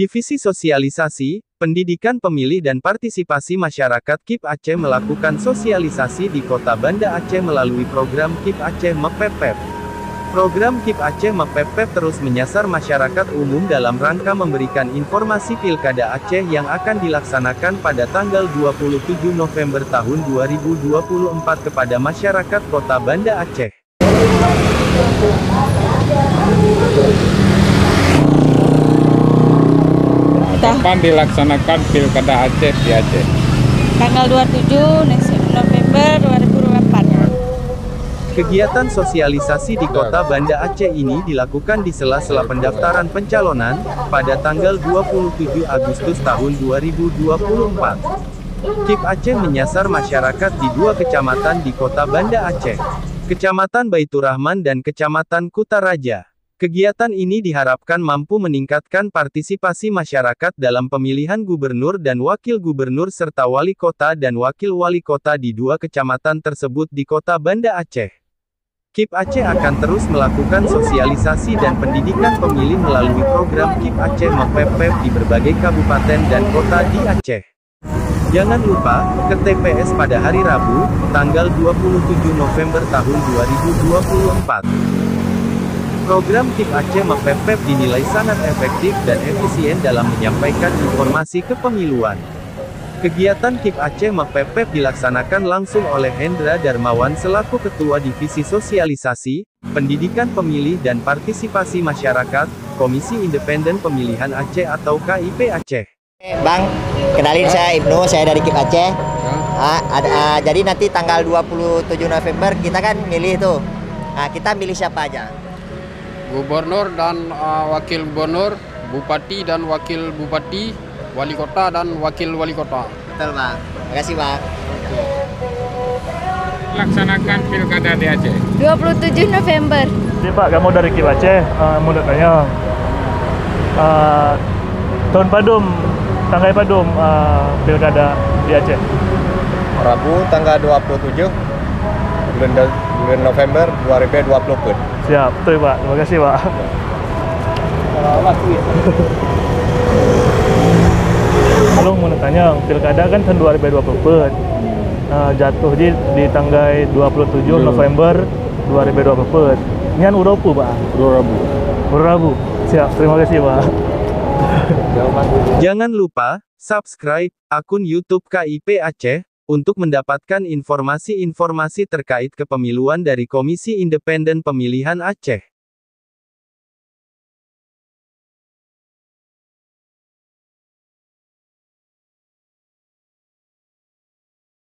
Divisi Sosialisasi, Pendidikan Pemilih dan Partisipasi Masyarakat KIP Aceh melakukan sosialisasi di Kota Banda Aceh melalui program KIP Aceh Mepepep. Program KIP Aceh Mepepep terus menyasar masyarakat umum dalam rangka memberikan informasi Pilkada Aceh yang akan dilaksanakan pada tanggal 27 November tahun 2024 kepada masyarakat Kota Banda Aceh. Kapan dilaksanakan Pilkada Aceh di Aceh? Tanggal 27 November 2024. Kegiatan sosialisasi di Kota Banda Aceh ini dilakukan di sela-sela pendaftaran pencalonan, pada tanggal 27 Agustus tahun 2024. KIP Aceh menyasar masyarakat di dua kecamatan di Kota Banda Aceh, Kecamatan Baitur Rahman dan Kecamatan Kutaraja. Kegiatan ini diharapkan mampu meningkatkan partisipasi masyarakat dalam pemilihan gubernur dan wakil gubernur serta wali kota dan wakil wali kota di dua kecamatan tersebut di Kota Banda Aceh. KIP Aceh akan terus melakukan sosialisasi dan pendidikan pemilih melalui program KIP Aceh Mepepep di berbagai kabupaten dan kota di Aceh. Jangan lupa, ke TPS pada hari Rabu, tanggal 27 November tahun 2024. Program KIP Aceh Mepepep dinilai sangat efektif dan efisien dalam menyampaikan informasi kepemiluan. Kegiatan KIP Aceh Mepepep dilaksanakan langsung oleh Hendra Darmawan selaku Ketua Divisi Sosialisasi, Pendidikan Pemilih dan Partisipasi Masyarakat, Komisi Independen Pemilihan Aceh atau KIP Aceh. Bang, kenalin saya Ibnu, saya dari KIP Aceh. Jadi nanti tanggal 27 November kita kan milih tuh. Kita milih siapa aja? Gubernur dan wakil gubernur, bupati dan wakil bupati, wali kota dan wakil wali kota. Betul Bang, terima kasih Bang. Laksanakan Pilkada di Aceh 27 November. Jadi Pak, kamu dari KIP Aceh, mau tanya, tahun Padum, tanggal Padum Pilkada di Aceh? Rabu tanggal 27 bulan November 2024. Siap, betul Pak. Terima kasih Pak. Kalau mau tanya, Pilkada kan tahun 2024. Jatuh di tanggal 27 November 2024. Ini kan Uropu Pak? Urabu. Siap, terima kasih Pak. Jangan lupa, subscribe akun YouTube KIP Aceh, untuk mendapatkan informasi-informasi terkait kepemiluan dari Komisi Independen Pemilihan Aceh.